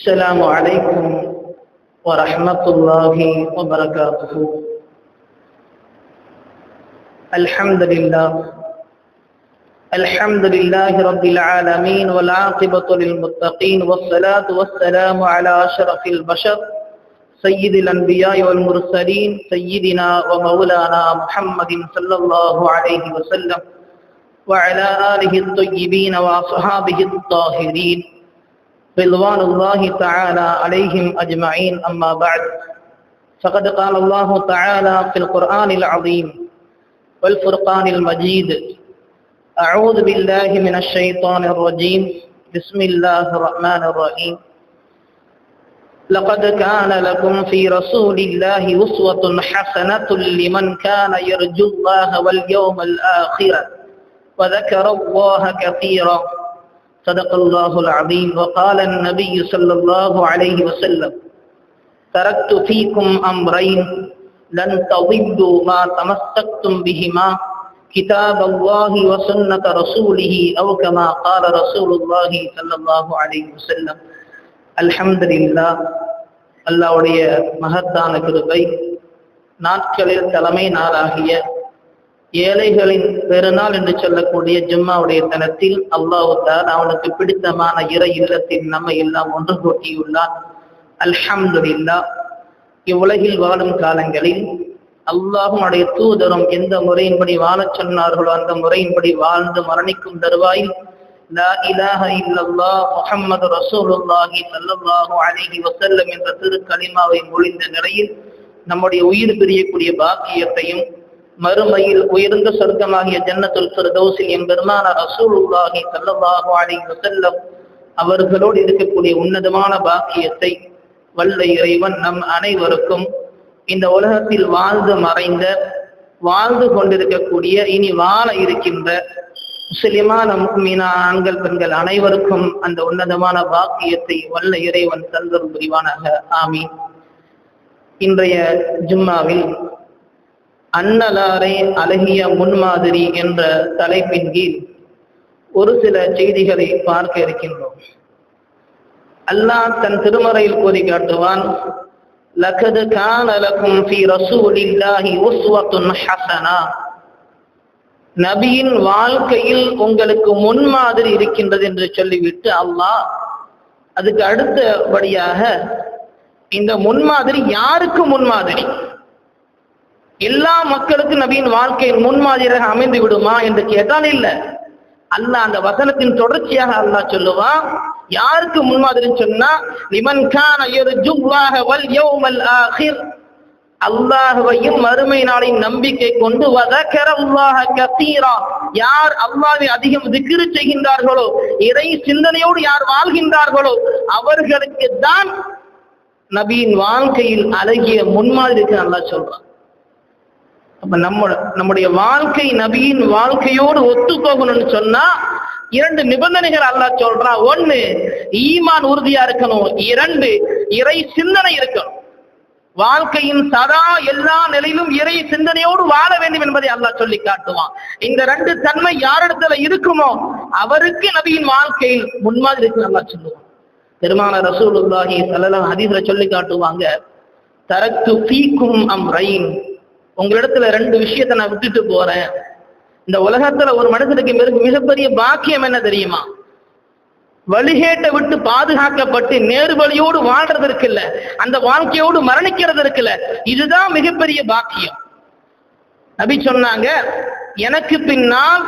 السلام عليكم ورحمة الله وبركاته. الحمد لله رب العالمين والعاقبة للمتقين والصلاة والسلام على أشرف البشر سيد الأنبياء والمرسلين سيدنا ومولانا محمد صلى الله عليه وسلم وعلى آله الطيبين وأصحابه الطاهرين رضوان الله تعالى عليهم أجمعين. أما بعد، فقد قال الله تعالى في القرآن العظيم والفرقان المجيد: أعوذ بالله من الشيطان الرجيم، بسم الله الرحمن الرحيم. لقد كان لكم في رسول الله أسوة حسنة لمن كان يرجو الله واليوم الآخر وذكر الله كثيرا. صدق الله العظيم. وقال النبي صلى الله عليه وسلم: تركت فيكم أمرين لن تضلوا ما تمسكتم بهما كتاب الله وسنة رسوله أو كما قال رسول الله صلى الله عليه وسلم. அல்ஹம்துலில்லாஹ். அல்லாஹ்வுடைய மகத்தான கிருபை, நாட்களில் தலைமை நாளாகிய ஏழைகளின் பெருநாள் என்று சொல்லக்கூடிய ஜும்மாவுடைய தலத்தில் அல்லாஹ் தஆலா அவனுக்கு பிடித்தமான இறை இல்லத்தில் நம்மை எல்லாம் ஒன்று கூட்டியுள்ளான். அல்ஹம்துலில்லாஹ். இவ்வுலகில் வாழும் காலங்களில் அல்லாஹும் உடைய தூதரும் எந்த முறையின்படி வாழச் சொன்னார்களோ அந்த முறையின்படி வாழ்ந்து மரணிக்கும் தருவாயில் லா இலாஹ இல்லல்லாஹ் முஹம்மது ரசூலுல்லாஹி ஸல்லல்லாஹு அலைஹி வஸல்லம் என்ற திரு கலிமாவை மொழிந்த நிலையில் நம்முடைய உயிர் பிரியக்கூடிய பாக்கியத்தையும் மறுமையில் உயர்ந்த சொர்க்கமாகிய ஜன்னத்துல் ஃபிர்தௌஸில் எம்பெருமான ரசூலுல்லாஹி ஸல்லல்லாஹு அலைஹி வஸல்லம் அவர்களோடு இருக்கக்கூடிய உன்னதமான பாக்கியத்தை வல்ல இறைவன் நம் அனைவருக்கும் இந்த உலகத்தில் வாழ்ந்து மறைந்த வாழ்ந்து கொண்டிருக்கக்கூடிய இனி வாழ இருக்கின்ற முஸ்லிமான முஃமினான ஆண்கள் பெண்கள் அனைவருக்கும் அந்த உன்னதமான பாக்கியத்தை வல்ல இறைவன் தந்தருள் புரிவானாக. ஆமீன். இன்றைய ஜும்மாவில் அன்னலாரே அழகிய முன்மாதிரி என்ற தலைப்பின் கீழ் ஒரு சில செய்திகளை பார்க்க இருக்கின்றோம். அல்லாஹ் தன் திருமறையில் கூறி காட்டுவான்: லகத் கான லகும் ஃபீ ரசூலில்லாஹி உஸ்வத்துன் ஹஸனா. நபியின் வாழ்க்கையில் உங்களுக்கு முன்மாதிரி இருக்கின்றது என்று சொல்லிவிட்டு அல்லாஹ் அதுக்கு அடுத்தபடியாக இந்த முன்மாதிரி யாருக்கு முன்மாதிரி? எல்லா மக்களுக்கும் நபியின் வாழ்க்கையில் முன்மாதிரியாக அமைந்து விடுமா என்று கேட்டால் இல்லை. அல்லாஹ் அந்த வசனத்தின் தொடர்ச்சியாக அல்லாஹ் சொல்லுவான், யாருக்கு முன்மாதிரி சொன்னா, லிமன் கான யர்ஜுல்லாஹ வல் யௌமல் ஆகிர், அல்லாஹ்வையும் மறுமை நாளின் நம்பிக்கை கொண்டு வதக்கரல்லாஹ கஸீரா, யார் அல்லாஹ்வை அதிகம் திக்ர் செய்கின்றார்களோ, இறை சிந்தனையோடு யார் வாழ்கின்றார்களோ அவர்களுக்கு தான் நபியின் வாழ்க்கையில் அழகிய முன்மாதிரி இருக்கு அல்லாஹ் சொல்றான். அப்ப நம்முடைய வாழ்க்கை நபியின் வாழ்க்கையோடு ஒத்து போகணும்னு சொன்னா இரண்டு நிபந்தனைகள் அல்லாஹ் சொல்றான். ஒன்னு, ஈமான் உறுதியா இருக்கணும். இரண்டு, இறை சிந்தனை இருக்கணும். வாழ்க்கையின் சதா எல்லா நிலையிலும் இறை சிந்தனையோடு வாழ வேண்டும் என்பதை அல்லாஹ் சொல்லி காட்டுவான். இந்த ரெண்டு தன்மை யாரிடத்துல இருக்குமோ அவருக்கு நபியின் வாழ்க்கையில் முன்மாதிரி இருக்கு அல்லாஹ் சொல்லுவான். பெருமான ரசூலுல்லாஹி ஸல்லல்லாஹு ஹதீஸ்ல சொல்லி காட்டுவாங்க: தரக்து ஃபீக்கும் அம்ரைன், உங்களிடத்துல ரெண்டு விஷயத்தை நான் விட்டுட்டு போறேன். இந்த உலகத்துல ஒரு மனுஷனுக்கு மிகப்பெரிய பாக்கியம் என்ன தெரியுமா? வழிகேட்டை விட்டு பாதுகாக்கப்பட்டு நேரு வழியோடு வாழ்றது இருக்குல்ல, அந்த வாழ்க்கையோடு மரணிக்கிறது இருக்குல்ல, இதுதான் மிகப்பெரிய பாக்கியம். நபி சொன்னாங்க, எனக்கு பின்னால்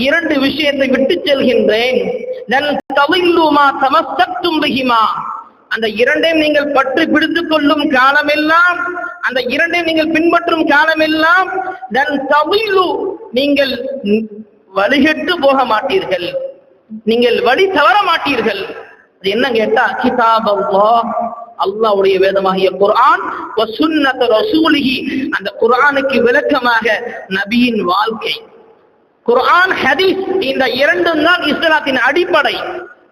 இரண்டு விஷயத்தை விட்டு செல்கின்றேன். அந்த இரண்டையும் நீங்கள் பற்றி பிடித்துக் கொள்ளும் காலமெல்லாம், அந்த இரண்டையும் நீங்கள் பின்பற்றும் காலமெல்லாம் நீங்கள் வழிகெட்டு போக மாட்டீர்கள், நீங்கள் வழி தவற மாட்டீர்கள். அது என்ன கேட்டா, கிதாப் அல்லாஹ், அல்லாஹ்வுடைய வேதமாகிய குர்ஆன், வ சுன்னத் ரசூலிஹி, அந்த குர்ஆனுக்கு விளக்கமாக நபியின் வாழ்க்கை. குர்ஆன் ஹதீஸ் இந்த இரண்டும் தான் இஸ்லாத்தின் அடிப்படை.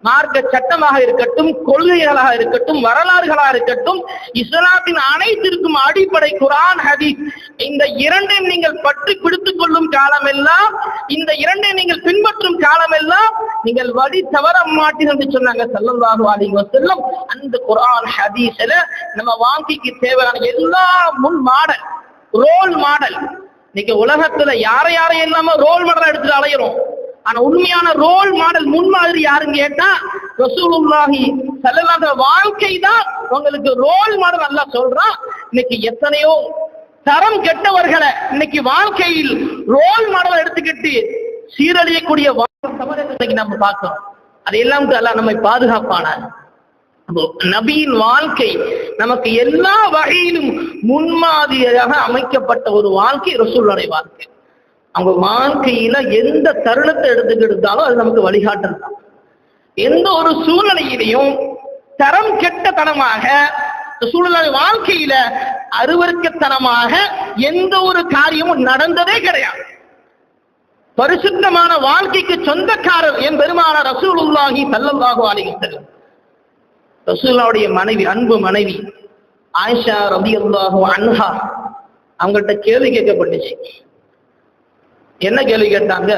மார்க்க சட்டமாக இருக்கட்டும், கொள்கைகளாக இருக்கட்டும், வரலாறுகளாக இருக்கட்டும், இஸ்லாத்தின் அனைத்திற்கும் அடிப்படை குர்ஆன் ஹதீஸ். இந்த இரண்டையும் நீங்கள் பற்றி பிடித்துக் கொள்ளும் காலமெல்லாம், இந்த இரண்டை நீங்கள் பின்பற்றும் காலமெல்லாம் நீங்கள் வழி தவற மாட்டீர்கள் என்று சொன்னாங்க ஸல்லல்லாஹு அலைஹி வஸல்லம். அந்த குர்ஆன் ஹதீஸ்ல நம்ம வாழ்க்கைக்கு தேவையான எல்லா முன் மாடல், ரோல் மாடல். இன்னைக்கு உலகத்துல யாரையெல்லாம ரோல் மாடல் எடுத்து அலையிறோம். ஆனா உண்மையான ரோல் மாடல் முன்மாதிரி யாருன்னு கேட்டா ரசூலுல்லாஹி ஸல்லல்லாஹு அலைஹி வாழ்க்கை தான் உங்களுக்கு ரோல் மாடல். அல்லாஹ் சொல்றான். இன்னைக்கு எத்தனையோ தரம் கெட்டவர்களை இன்னைக்கு வாழ்க்கையில் ரோல் மாடல் எடுத்துக்கிட்டு சீரழியக்கூடிய வாழ்க்கை நம்ம பார்க்கிறோம். அதையெல்லாம் அல்லாஹ் நம்மை பாதுகாப்பான நபியின் வாழ்க்கை நமக்கு எல்லா வகையிலும் முன்மாதிரியாக அமைக்கப்பட்ட ஒரு வாழ்க்கை ரசூலுடைய வாழ்க்கை. அவங்க வாழ்க்கையில எந்த தருணத்தை எடுத்துக்கிட்டாலும் அது நமக்கு வழிகாட்டல் தான். எந்த ஒரு சூழ்நிலையிலையும் தரம் கெட்டத்தனமாக ரசூலுடைய வாழ்க்கையில அருவருக்கத்தனமாக எந்த ஒரு காரியமும் நடந்ததே கிடையாது. பரிசுத்தமான வாழ்க்கைக்கு சொந்தக்காரர் என் பெருமான ரசூலுல்லாஹி ஸல்லல்லாஹு அலைஹி வஸல்லம். ரசூலுல்லாஹுடைய மனைவி, அன்பு மனைவி ஆயிஷா ரலியல்லாஹு அன்ஹா, அவங்கள்ட்ட கேள்வி கேட்கப்பட்டுச்சு. என்ன கேள்வி கேட்டாங்க?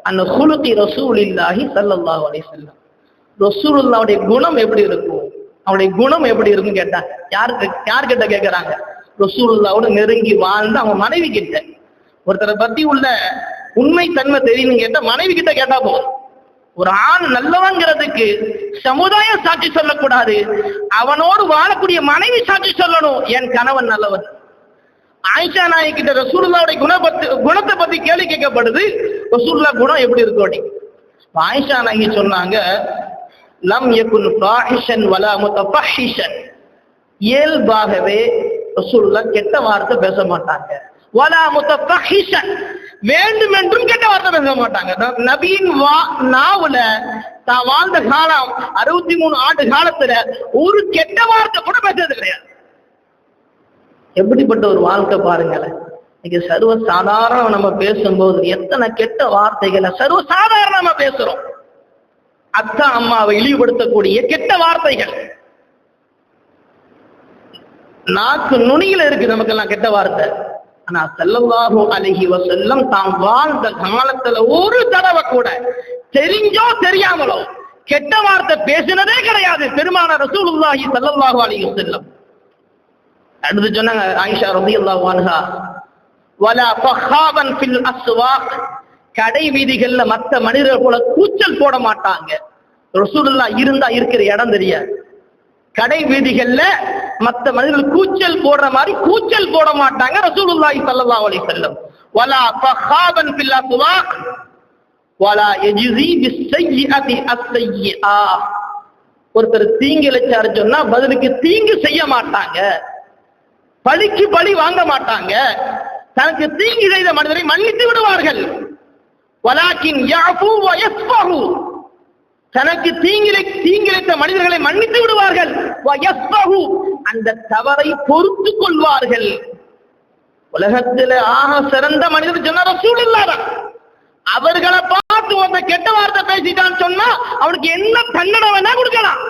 அந்த குலுகி ரசூலில்லாஹி ஸல்லல்லாஹு அலைஹி வஸல்லம், ரசூலுல்லாஹுடைய குணம் எப்படி இருக்கும், அவருடைய குணம் எப்படி இருக்குன்னு கேட்டாங்க. யார் கிட்ட கேட்கறாங்க? ரசூலுல்லாஹோட நெருங்கி வாழ்ந்த அவங்க மனைவி கிட்ட. ஒருத்தரை பத்தி உள்ள உண்மை தன்மை தெரியும்னு கேட்டா மனைவி கிட்ட கேட்டா போதும். ஒரு ஆண் நல்லவங்கிறதுக்கு சமுதாயம் சாட்சி சொல்லக்கூடாது, அவனோடு வாழக்கூடிய மனைவி சாட்சி சொல்லணும், என் கணவன் நல்லவன். ஆயிஷா நாயகி கிட்ட ரசூலுல்லாஹுடைய குணத்தை பத்தி கேள்வி கேட்கப்படுது. ரசூலுல்லாஹ் குணம் எப்படி இருக்கும் அப்படி? ஆயிஷா நாயகி சொன்னாங்க, லம் யகுன் ஃபாஹிஷன் வலா முத்தஃபஹிஷன். இயல்பாகவே ரசூலுல்லாஹ் கெட்ட வார்த்தை பேச மாட்டாங்க. வலா முத்தஃபஹிஷன், வேண்டும் என்றும் கெட்ட வார்த்தை பேச மாட்டாங்க. நபியின் நாவுல தான் வாழ்ந்த காலம் 63 ஆண்டு காலத்துல ஒரு கெட்ட வார்த்தை கூட பேசுறது கிடையாது. எப்படிப்பட்ட ஒரு வாழ்க்கை பாருங்களேன். இன்னைக்கு சர்வ சாதாரண நம்ம பேசும்போது எத்தனை கெட்ட வார்த்தைகளை சர்வ சாதாரணமா பேசுறோம். அத்தா அம்மாவை இழிவுபடுத்தக்கூடிய கெட்ட வார்த்தைகள் நாக்கு நுனியில இருக்கு நமக்கெல்லாம் கெட்ட வார்த்தை. ஆனா ஸல்லல்லாஹு அலைஹி வஸல்லம் தாம் வாழ்ந்த காலத்துல ஒரு தடவை கூட தெரிஞ்சோ தெரியாமலோ கெட்ட வார்த்தை பேசினதே கிடையாது பெருமான ரசூலுல்லாஹி ஸல்லல்லாஹு அலைஹி வஸல்லம். அடுத்து சொன்னாங்க ஆயிஷா ரலியல்லாஹு அன்ஹா, வலா ஃபஹாபன் ஃபில் அஸ்வாக், கடை வீதிகள்ல மற்ற மனிதர்கள் போல கூச்சல் போட மாட்டாங்க. ரசூலுல்லாஹ் இருந்தா இருக்கிற இடம் தெரியாது. கடை வீதிகள்ல மற்ற மனிதர்கள் கூச்சல் போடுற மாதிரி கூச்சல் போட மாட்டாங்க ரசூலுல்லாஹி ஸல்லல்லாஹு அலைஹி வஸல்லம். வலா ஃபஹாபன் ஃபில் அஸ்வாக் வலா யஜ்ஸி பிஸ்ஸய்யிஅதி அஸ்ஸய்யிஆ. ஒருத்தர் தீங்கு இழைச்சாரு சொன்னா பதிலுக்கு தீங்கு செய்ய மாட்டாங்க, பழிக்கு பழி வாங்க மாட்டாங்க. தனக்கு தீங்கு செய்த மனிதரை மன்னித்து விடுவார்கள். வலாக்கின் யஃபு வ யஸ்ஃபஹு, தனக்கு தீங்கிழைத்த மனிதர்களை மன்னித்து விடுவார்கள். வ யஸ்ஃபஹு, அந்த தவறை பொறுத்து கொள்வார்கள். உலகத்தில் ஆக சிறந்த மனிதர் சொன்னா ரசூலுல்லாஹ். அவர்களை பார்த்து ஒரு கெட்ட வார்த்தை பேசிட்டான்னு சொன்னா அவனுக்கு என்ன தண்டனை வேணா கொடுக்கலாம்.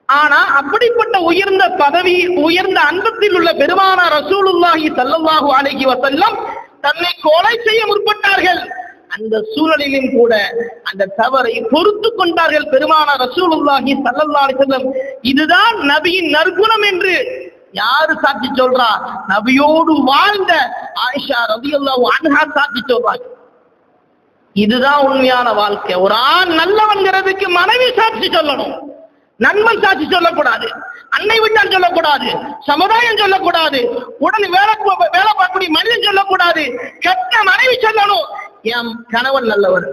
ஆனா அப்படிப்பட்ட உயர்ந்த பதவி, உயர்ந்த அந்தத்தில் உள்ள பெருமான ரசூலுல்லாஹி ஸல்லல்லாஹு அலைஹி வஸல்லம் தன்னை கொலை செய்ய முற்பட்டார்கள். அந்த சூழலிலும் கூட அந்த தவறை பொறுத்து கொண்டார்கள் பெருமான ரசூலுல்லாஹி ஸல்லல்லாஹு அலைஹி வஸல்லம். இதுதான் நபியின் நற்குணம் என்று யாரு சாட்சி சொல்றா? நபியோடு வாழ்ந்த ஆயிஷா ரலியல்லாஹு அன்ஹா சாட்சி சொல்றாங்க. இதுதான் உண்மையான வாழ்க்கை. ஒரு ஆண் நல்லவன்கிறதுக்கு மனைவி சாட்சி சொல்லணும், நன்மை சாட்சி சொல்லக்கூடாது, அன்னை விட்டால் சொல்லக்கூடாது, சமுதாயம் சொல்லக்கூடாது, உடனே வேலை பார்க்கக்கூடிய மனிதன் சொல்லக்கூடாது, கெட்ட மனைவி சொல்லணும், என் கணவன் நல்லவர்.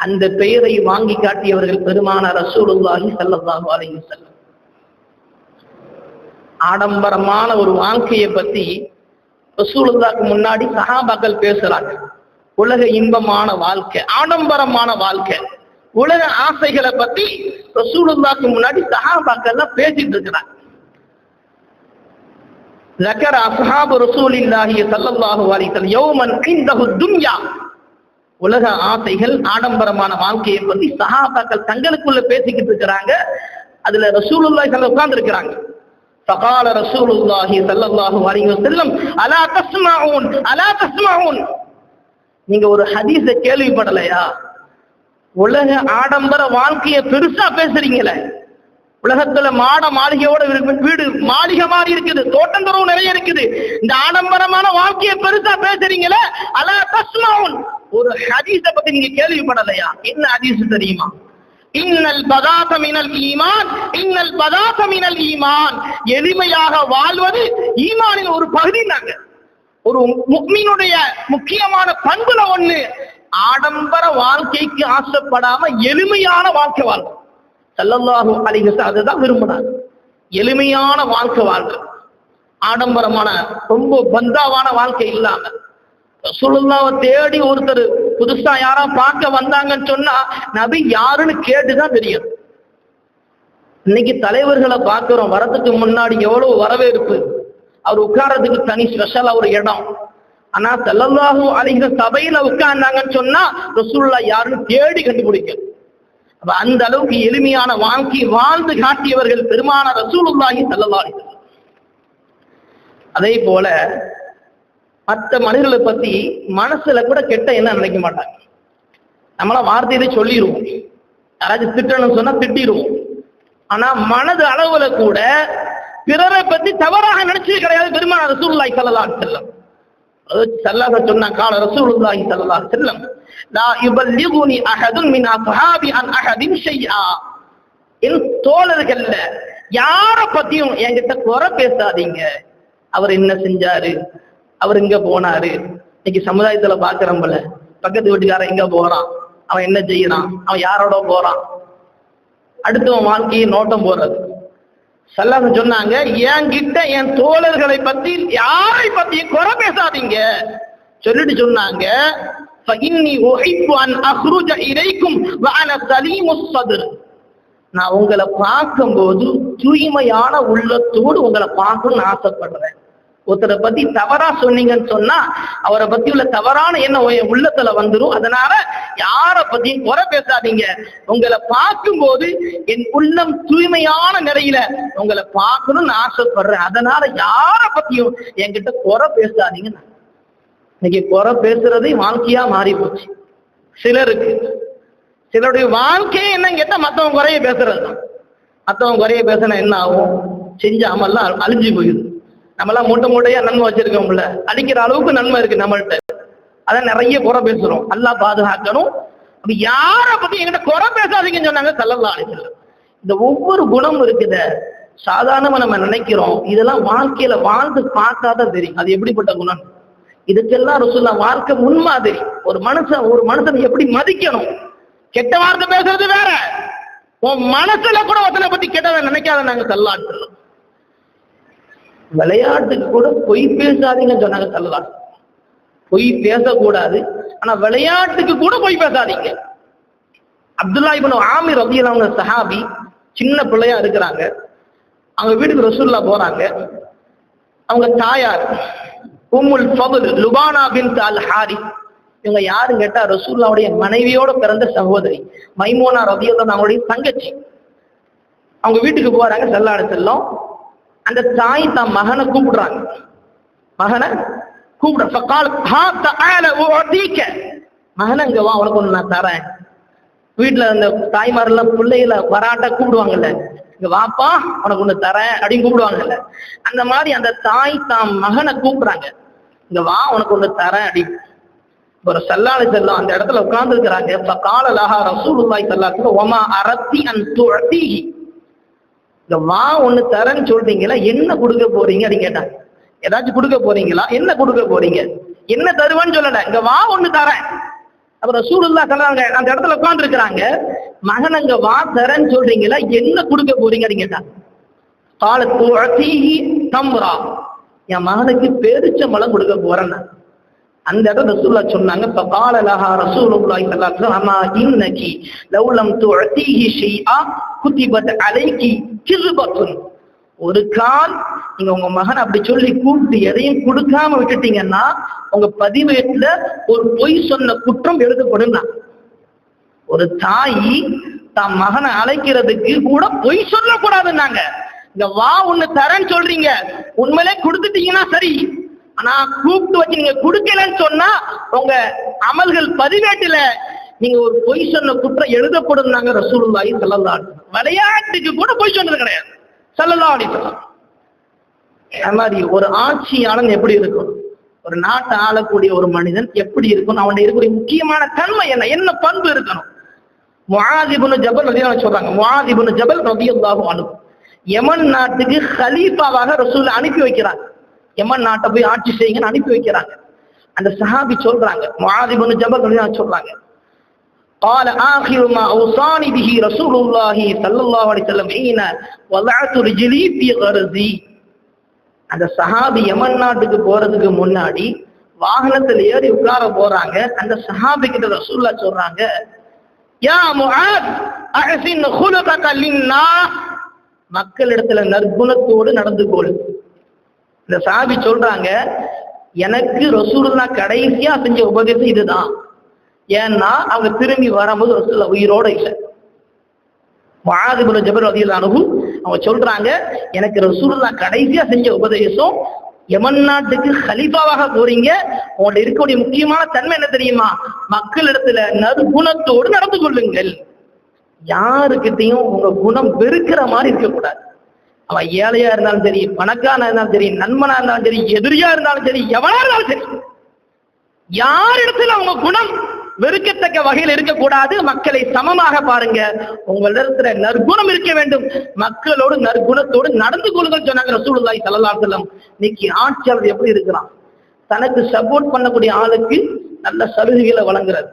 அந்த பெயரை வாங்கி காட்டியவர்கள் பெருமான ரசூலுல்லாஹி ஸல்லல்லாஹு அலைஹி வஸல்லம். ஆடம்பரமான ஒரு வாழ்க்கையை பத்தி ரசூலுல்லாஹ்க்கு முன்னாடி சஹாபாக்கள் பேசுறாங்க. உலக இன்பமான வாழ்க்கை, ஆடம்பரமான வாழ்க்கை, உலக ஆசைகளை பத்தி ரசூலுல்லாஹ்க்கு முன்னாடி சஹாபாக்கள் பேசிட்டு இருக்கிறாங்க. ذكر أصحاب رسول الله صلى الله عليه وسلم يوما عنده الدنيا. உலக ஆசைகள், ஆடம்பரமான வாழ்க்கையை பத்தி சஹாபாக்கள் தங்களுக்குள்ள பேசிக்கிட்டு இருக்கிறாங்க. அதுல ரசூலுல்லாஹி ஸல்லல்லாஹு உட்கார்ந்து இருக்கிறாங்க. ஃபகால ரசூலுல்லாஹி ஸல்லல்லாஹு அலைஹி வஸல்லம் அலா தஸ்மஊன் அலா தஸ்மஊன், நீங்க ஒரு ஹதீஸை கேள்விப்படலையா? உலக ஆடம்பர வாழ்க்கையை பெருசா பேசுறீங்களே, உலகத்துல மாட மாளிகையோட வீடு மாளிகை மாதிரி இருக்குது, தோட்டந்தரவு நிறைய இருக்குது, இந்த ஆடம்பரமான வாழ்க்கையை பெருசா பேசுறீங்களே, அலா தஸ்மஊன், ஒரு ஹதீஸை பத்தி நீங்க கேள்விப்படலையா? என்ன ஹதீஸ் தெரியுமா? இன்னல் பதாத மினல் ஈமான், இன்னல் பதாத மினல் ஈமான், எளிமையாக வாழ்வது ஈமானின் ஒரு பகுதினாங்க. ஒரு முஃமினுடைய முக்கியமான பண்புல ஒண்ணு, ஆடம்பர வாழ்க்கைக்கு ஆசைப்படாம எளிமையான வாழ்க்கை வாழ்க்கை. ஸல்லல்லாஹு அலைஹி வஸல்லம் அதுதான் விரும்பினார், எளிமையான வாழ்க்கை வாழ்க்கை, ஆடம்பரமான ரொம்ப பந்தாவான வாழ்க்கை இல்லாம. ரசூலுல்லாஹ்வை தேடி ஒருத்தர் புதுசா யாரா பார்க்க வந்தாங்கன்னு சொன்னா நபி யாருன்னு கேட்டுதான் தெரியும். இன்னைக்கு தலைவர்களை பார்க்கிறோம், வரதுக்கு முன்னாடி எவ்வளவு வரவேற்பு, அவர் உட்கார்றதுக்கு தனி ஸ்பெஷலா ஒரு இடம். ஆனா ஸல்லல்லாஹு அலைஹி வஸல்லம் சபையில உட்கார்ந்தாங்கன்னு சொன்னா ரசூலுல்லாஹ் யாருன்னு தேடி கண்டுபிடிக்க. அப்ப அந்த அளவுக்கு எளிமையான வாழ்க்கை வாழ்ந்து காட்டியவர்கள் பெருமான ரசூலுல்லாஹி ஸல்லல்லாஹு அலைஹி வஸல்லம். அதே போல மற்ற மனிதர்களை பத்தி மனசுல கூட கெட்ட என்ன நினைக்க மாட்டாங்க. நம்மளாம் வார்த்தையில சொல்லிடுவோம், யாராச்சும் திட்டணும்னு சொன்னா திட்டிடுவோம். ஆனா மனது அளவுல கூட பிறரை பத்தி தவறாக நினைச்சது கிடையாது பெருமான ரசூலுல்லாஹி ஸல்லல்லாஹு அலைஹி வஸல்லம். ஸல்லல்லாஹு சொன்ன கால ரசூலுல்லாஹி ஸல்லல்லாஹு அலைஹி வஸல்லம் லா யுபல்லிகுனி அஹதுன் மின் அஸ்ஹாபி அன் அஹதின் ஷைஆ, என் தோழர்கள்ல யார பத்தியும் என்கிட்ட குறை பேசாதீங்க. அவர் என்ன செஞ்சாரு, அவர் இங்க போனாரு. இன்னைக்கு சமுதாயத்துல பாக்குறோம்ல, பக்கத்து வீட்டுக்காரன் எங்க போறான், அவன் என்ன செய்யறான், அவன் யாரோட போறான், அடுத்தவன் வாழ்க்கையை நோட்டம் போறது. ஸல்லல்லாஹு சொன்னாங்க, என்கிட்ட என் தோழர்களை பத்தி யாரை பத்தியும் குறை பேசாதீங்க சொல்லிட்டு சொன்னாங்க, ஃபஇன்னி உஹிப்பு அன் அக்ருஜ இலைக்கும் வ அன சலீமுஸ் ஸத்ர், நான் உங்களை பார்க்கும்போது தூய்மையான உள்ளத்தோடு உங்களை பார்க்கணும்னு ஆசைப்படுறேன். ஒருத்தரை பத்தி தவறா சொன்னீங்கன்னு சொன்னா அவரை பத்தி உள்ள தவறான எண்ணம் உள்ளத்துல வந்துடும். அதனால யார பத்தியும் குறை பேசாதீங்க. உங்களை பார்க்கும்போது என் உள்ளம் தூய்மையான நிலையில உங்களை பார்க்கணும்னு ஆசைப்படுறேன். அதனால யார பத்தியும் என்கிட்ட குறை பேசாதீங்க. இன்னைக்கு குறை பேசுறதே வாழ்க்கையா மாறி போச்சு. சிலருக்கு சிலருடைய வாழ்க்கையே என்னன்னு கேட்டா மத்தவங்க குறைய பேசுறதுதான். மத்தவங்க குறைய பேசினா என்ன ஆகும், செஞ்ச அமல்லாம் அழிஞ்சு போயிடுது. நம்மளாம் மூட்டை மூட்டையா நன்மை வச்சிருக்கோம்ல, அடிக்கிற அளவுக்கு நன்மை இருக்கு நம்மள்ட்ட, அதான் நிறைய குறை பேசுறோம். அல்லாஹ் பாதுகாக்கணும். அப்ப யார பத்தி என்கிட்ட குறை பேசாதீங்கன்னு சொன்னாங்க ஸல்லல்லாஹு அலைஹி வஸல்லம். இந்த ஒவ்வொரு குணம் இருக்குத சாதாரணமா நம்ம நினைக்கிறோம், இதெல்லாம் வாழ்க்கையில வாழ்ந்து பார்த்தாதான் தெரியும் அது எப்படிப்பட்ட குணம். இதுக்கெல்லாம் ரசூலுல்லாஹ் வாழ்க்கை முன்மாதிரி. ஒரு மனுஷன் எப்படி மதிக்கணும். கெட்ட வார்த்தை பேசுறது வேற, உன் மனசுல கூட ஒருத்தனை பத்தி கெட்டதை நினைக்காத நாங்க ஸல்லல்லாஹு அலைஹி வஸல்லம். விளையாட்டுக்கு கூட பொய் பேசாதீங்கன்னு சொன்னாங்க ஸல்லல்லாஹு அலைஹி வஸல்லம். பொய் பேசக்கூடாது, ஆனா விளையாட்டுக்கு கூட பொய் பேசாதீங்க. அப்துல்லாஹ் இப்னு ஆமிர் ரலியல்லாஹு அன்ஹு சஹாபி, சின்ன பிள்ளையா இருக்கிறாங்க. அவங்க வீட்டுக்கு ரசூலுல்லாஹ் போறாங்க. அவங்க தாயார் உம்முல் ஃபضல் லுபானா பின்த் அல் ஹாரிஸ், இவங்க யாருன்னு கேட்டா ரசூலுல்லாஹ்வுடைய மனைவியோட பிறந்த சகோதரி மைமூனா ரலியல்லாஹு அன்ஹா அவங்களுடைய தங்கச்சி. அவங்க வீட்டுக்கு போறாங்க ஸல்லல்லாஹு அலைஹி வஸல்லம். அந்த தாய் தான் மகனை கூப்பிடுறாங்க, மகனை கூப்பிட ஃபகால் ஹா தஆல உஅதீக, மகனை இங்க வா உனக்கு ஒண்ணு நான் தரேன். வீட்டுல அந்த தாய்மாரெல்லாம் பிள்ளைகளை வராட்ட கூப்பிடுவாங்கல்ல, இங்க வாப்பா உனக்கு ஒண்ணு தரேன் அப்படின்னு கூப்பிடுவாங்கல்ல, அந்த மாதிரி அந்த தாய் தான் மகனை கூப்பிடுறாங்க, இங்க வா உனக்கு ஒண்ணு தரேன் அப்படின்னு. ஒரு ஸல்லல்லாஹு அலைஹி வஸல்லம் அந்த இடத்துல உட்கார்ந்து இருக்கிறாங்க. ஃபகால லஹா ரசூலுல்லாஹி ஸல்லல்லாஹு அலைஹி வஸல்லம் வமா அரத்தி அன் துஅதீஹி, இந்த வா ஒண்ணு தரேன்னு சொல்றீங்களா, என்ன கொடுக்க போறீங்க அப்படின்னு கேட்டாங்க. ஏதாச்சும் கொடுக்க போறீங்களா, என்ன கொடுக்க போறீங்க, என்ன தருவேன்னு சொல்லல, இங்க வா ஒண்ணு தரேன். அப்புறம் ரசூலுல்லாஹ் சொன்னாங்க, அந்த இடத்துல உட்கார்ந்து இருக்கிறாங்க, மகன் அங்க வா தரேன்னு சொல்றீங்களா, என்ன கொடுக்க போறீங்க அப்படின்னு கேட்டாங்க. காலத் துஅதீஹி தம்ரா, என் மகனுக்கு பேரிச்சம்பழம் கொடுக்க போறேன். அந்த இடத்துல ரசூலுல்லாஹ் சொன்னாங்க, ஃபகால லஹா ரசூலுல்லாஹி ஸல்லல்லாஹு அலைஹி வஸல்லம் அமா இன்னகி லவ் லம் துஅதீஹி ஷைஆ குதிபத் அலைகி கிஸ்பத்துன், ஒரு கால் நீங்க உங்க மகன் அப்படி சொல்லி கூப்பிட்டு எதையும் கொடுக்காம விட்டுட்டீங்கன்னா உங்க பதிவேட்டுல ஒரு பொய் சொன்ன குற்றம் எழுதப்படும். ஒரு தாய் தன் மகனை அழைக்கிறதுக்கு கூட பொய் சொல்லக்கூடாதுன்னாங்க. இங்க வா ஒண்ணு தரேன்னு சொல்றீங்க, உண்மையிலே கொடுத்துட்டீங்கன்னா சரி, ஆனா கூப்பிட்டு வச்சு நீங்க கொடுக்கலன்னு சொன்னா உங்க அமல்கள் பதிவேட்டுல நீங்க ஒரு பொய் சொன்ன குற்றம் எழுதப்படும். ரசூலுல்லாஹி ஸல்லல்லாஹு அலைஹி வஸல்லம் விளையாட்டுக்கு கூட பொய் சொன்னது கிடையாது ஸல்லல்லாஹு அலைஹி வஸல்லம். அது மாதிரி ஒரு ஆட்சியாளன் எப்படி இருக்கும், ஒரு நாட்டை ஆளக்கூடிய ஒரு மனிதன் எப்படி இருக்கணும், அவனுடைய இருக்கக்கூடிய முக்கியமான தன்மை என்ன பண்பு இருக்கணும். முஆத் இப்னு ஜபல் ரலியல்லாஹு அன்ஹு சொல்றாங்க, முஆத் இப்னு ஜபல் ரலியல்லாஹு அன்ஹு யமன் நாட்டுக்கு கலீஃபாவாக ரசூல் அனுப்பி வைக்கிறாங்க. யமன் நாட்டை போய் ஆட்சி செய்யுங்கன்னு அனுப்பி வைக்கிறாங்க. அந்த சஹாபி சொல்றாங்க, முஆத் இப்னு ஜபல் ரலியல்லாஹு அன்ஹு சொல்றாங்க, قال آخر ما أوصاني به رسول الله صلى الله عليه وسلم حين وضعت رجلي في غرزي. அந்த சஹாபி யமன் நாட்டுக்கு போறதுக்கு முன்னாடி வாகனத்துல ஏறி உட்கார போறாங்க. அந்த சஹாபி கிட்ட ரசூலுல்லாஹ் சொல்றாங்க, யா முஆத் அஹ்சின் குலுகக லின்னாஸ், மக்களிடத்துல நற்குணத்தோடு நடந்து கொள். இந்த சஹாபி சொல்றாங்க, எனக்கு ரசூலுல்லாஹ் கடைசியா செஞ்ச உபதேசம் இதுதான். ஏன்னா அவங்க திரும்பி வரும்போது ரசூலுல்லாஹ் உயிரோட இல்லை. முஆத் இப்னு ஜபல் ரலியல்லாஹு அன்ஹு அவங்க சொல்றாங்க, எனக்கு ரசூலுல்லாஹ் கடைசியா செஞ்ச உபதேசம், யமன் நாட்டுக்கு கலீஃபாவாக போறீங்க, உங்கள்ட்ட இருக்கக்கூடிய முக்கியமான தன்மை என்ன தெரியுமா, மக்களிடத்துல நற்குணத்தோடு நடந்து கொள்ளுங்கள். யாருக்கிட்டையும் உங்க குணம் வெறுக்கிற மாதிரி இருக்கக்கூடாது. அவன் ஏழையா இருந்தாலும் சரி, பணக்காரனா இருந்தாலும் சரி, நண்பனா இருந்தாலும் சரி, எதிரியா இருந்தாலும் சரி, எவனா இருந்தாலும் சரி, யாரிடத்துல உங்க குணம் வெறுக்கத்தக்க வகையில் இருக்கக்கூடாது. மக்களை சமமாக பாருங்க, உங்களிடத்துல நற்குணம் இருக்க வேண்டும், மக்களோடு நற்குணத்தோடு நடந்து கொள்ளுங்கள் சொன்னாங்க ரசூலுல்லாஹி ஸல்லல்லாஹு அலைஹி வஸல்லம். இன்னைக்கு ஆட்சியாளர் எப்படி இருக்கிறான், தனக்கு சப்போர்ட் பண்ணக்கூடிய ஆளுக்கு நல்ல சலுகைகளை வழங்குறது,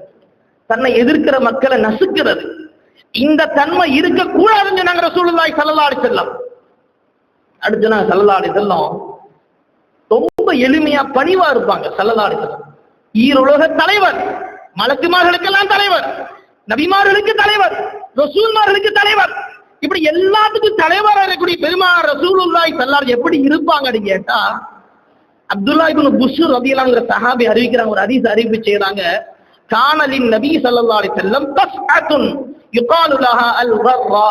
தன்னை எதிர்க்கிற மக்களை நசுக்கிறது, இந்த தன்மை இருக்கக்கூடாதுன்னு சொன்னாங்க ரசூலுல்லாஹி ஸல்லல்லாஹு அலைஹி வஸல்லம். அடுத்து நான் ஸல்லல்லாஹு அலைஹி வஸல்லம் ரொம்ப எளிமையா பணிவா இருப்பாங்க. ஸல்லல்லாஹு அலைஹி வஸல்லம் ஈருலக தலைவர், மலக்குமார்களுக்கெல்லாம் தலைவர், நபிமார்களுக்கு தலைவர், ரசூல்மார்களுக்கு தலைவர், இப்படி எல்லாத்துக்கும் தலைவராக இருக்கக்கூடிய பெருமானார் ரசூலுல்லாஹி ஸல்லல்லாஹு அலைஹி எப்படி இருப்பாங்க அப்படின்னு கேட்டா, அப்துல்லா இப்னு புஷ்ர் ரலியல்லாஹு அன்ஹு சஹாபி அறிவிக்கிறாங்க, ஒரு ஹதீஸ் அறிவிப்பு செய்றாங்க, கானலின் நபி ஸல்லல்லாஹு அலைஹி வஸல்லம் தஸ்அத்துன் யுகாலு லஹா அல் கர்ரா.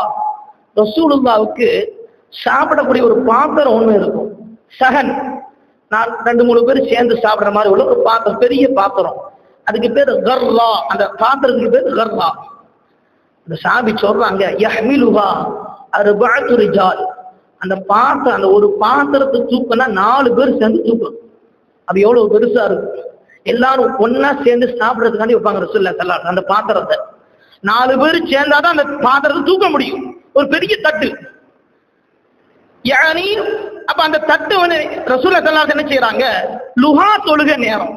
ரசூலுல்லாஹ்வுக்கு சாப்பிடக்கூடிய ஒரு பாத்திரம் ஒண்ணு இருக்கும், சஹன், நான் 2-3 பேர் சேர்ந்து சாப்பிடுற மாதிரி உள்ள ஒரு பாத்திரம், பெரிய பாத்திரம், அதுக்கு பேரு கர்ரா, அந்த பாத்திரத்துக்கு பேரு கர்ரா. அந்த சாபி சொல்றாங்க, யஹ்மிலுஹா அர்பஅத்து ரிஜால், அந்த பாத்திரம், அந்த ஒரு பாத்திரத்தை தூக்குனா 4 பேர் சேர்ந்து தூக்கணும். அது எவ்வளவு பெருசா இருக்கும், எல்லாரும் ஒன்னா சேர்ந்து சாப்பிடறதுக்காண்டி வைப்பாங்க ரசூலுல்லாஹி ஸல்லல்லாஹு அலைஹி வஸல்லம். அந்த பாத்திரத்தை 4 பேர் சேர்ந்தாதான் அந்த பாத்திரத்தை தூக்க முடியும், ஒரு பெரிய தட்டு. யானி அப்ப அந்த தட்டு வந்து ரசூலுல்லாஹி ஸல்லல்லாஹு அலைஹி வஸல்லம் என்ன செய்யறாங்க, லுஹா தொழுகை நேரம்,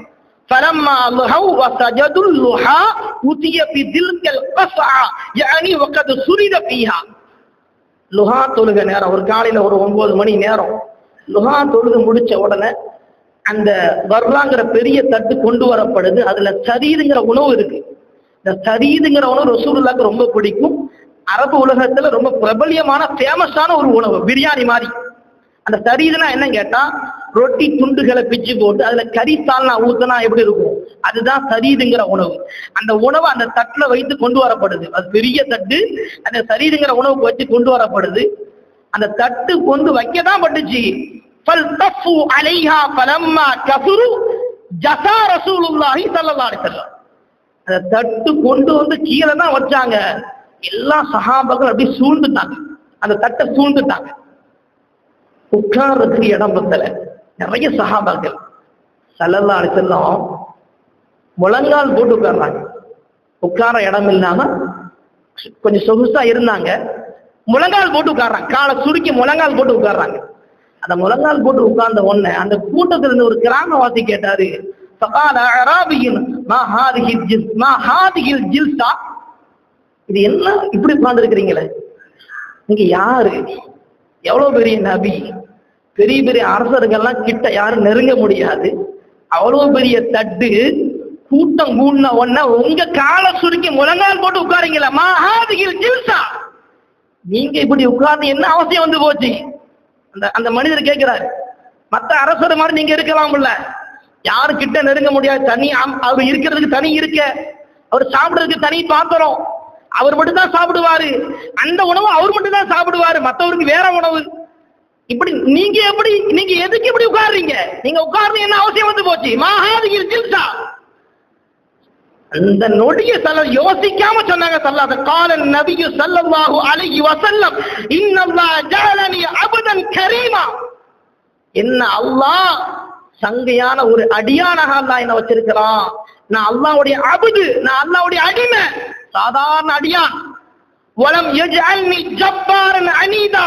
فلما ضحوا وسجدوا اللحى أتي بتلك القصعة يعني وقد سرد فيها. லுஹா தொழுகை நேரம், ஒரு காலையில ஒரு 9 மணி நேரம் லுஹா தொழுகை முடிச்ச உடனே அந்த வர்றாங்கிற பெரிய தட்டு கொண்டு வரப்படுது. அதுல சரீதுங்கிற உணவு இருக்கு. இந்த சரீதுங்கிற உணவு ரசூலுல்லாஹ்க்கு ரொம்ப பிடிக்கும். அரபு உலகத்துல ரொம்ப பிரபலியமான ஃபேமஸான ஒரு உணவு, பிரியாணி மாதிரி. அந்த சரீதுனா என்ன கேட்டா, ரொட்டி துண்டுகளை பிச்சு போட்டு அதுல கறி சால்னா ஊத்துனா எப்படி இருக்கும், அதுதான் சரீதுங்கிற உணவு. அந்த உணவு அந்த தட்டுல வைத்து கொண்டு வரப்படுது. அது பெரிய தட்டு, அந்த சரீதுங்கிற உணவுக்கு வச்சு கொண்டு வரப்படுது. அந்த தட்டு கொண்டு வைக்கதான் பட்டுச்சு. فَالْتَفُّوا عَلَيْهَا فَلَمَّا كَثُرُوا جَثَى رَسُولُ اللَّهِ صَلَّى اللَّهُ عَلَيْهِ وسلم. அந்த தட்டு கொண்டு வந்து கீழே தான் வச்சாங்க. எல்லா சஹாபாக்கள் அப்படி சூழ்ந்துட்டாங்க, அந்த தட்டை சூழ்ந்துட்டாங்க. உட்கார்றதுக்கு இடம் பத்தல, நிறைய சஹாபாக்கள் ஸல்லல்லாஹு அலைஹி வஸல்லம் முழங்கால் போட்டு உட்கார்றாங்க. உட்கார இடம் இல்லாம கொஞ்சம் சொகுசா இருந்தாங்க, முழங்கால் போட்டு உட்கார்றாங்க, காலை சுருக்கி முழங்கால் போட்டு உட்கார்றாங்க. அந்த முழங்கால் போட்டு உட்கார்ந்த உடனே அந்த கூட்டத்தில் இருந்து ஒரு கிராமவாசி கேட்டாரு, فقال اعرابي ما هذه الجلسه ما هذه الجلسه, இது என்ன இப்படி உட்கார்ந்து இருக்கிறீங்களே, நீங்க யாரு, எவ்வளவு பெரிய நபி, பெரிய பெரிய அரசர்கள்லாம் கிட்ட யாரும் நெருங்க முடியாது, அவ்வளவு பெரிய தட்டு, கூட்டம் கூடின உடனே உங்க காலை சுருக்கி முழங்கால் போட்டு உட்காரீங்களா, மா ஹாதிஹில் ஜில்சா, நீங்க இப்படி உட்கார்ந்து என்ன அவசியம் வந்து போச்சு. அந்த மனிதர் கேட்கிறாரு, மத்த அரசர் மாதிரி நீங்க இருக்கலாம்ல, யாருக்கிட்ட நெருங்க முடியாது, தனி அவர் இருக்கிறதுக்கு தனி இருக்க, அவர் சாப்பிடுறதுக்கு தனி பாத்திரம், அவர் மட்டும் தான் சாப்பிடுவாரு, அந்த உணவு அவர் மட்டும் தான் சாப்பிடுவாரு, மற்றவருக்கு வேற உணவு. இப்படி நீங்க எதுக்கு இப்படி உட்கார்றீங்க? நீங்க உட்கார்ந்து என்ன அவசியம் வந்து போச்சு? மஹாதிகில் ஜில்சா. அந்த நொடிய யோசிக்காம சொன்னாங்க ஸல்லல்லாஹு கால நபி ஸல்லல்லாஹு அலைஹி வஸல்லம் இன்னல்லாஹ் ஜஅலனி அப்தன் கரீமா. என்ன அல்லாஹ் சங்கையான ஒரு அடியானாக அல்லாஹ் என்ன வச்சிருக்கிறான். நான் அல்லாஹ்வுடைய அப்து, நான் அல்லாஹ்வுடைய அடிமை, சாதாரண அடியான். வலம் யஜஅல்னி ஜப்பாரன் அனீதா,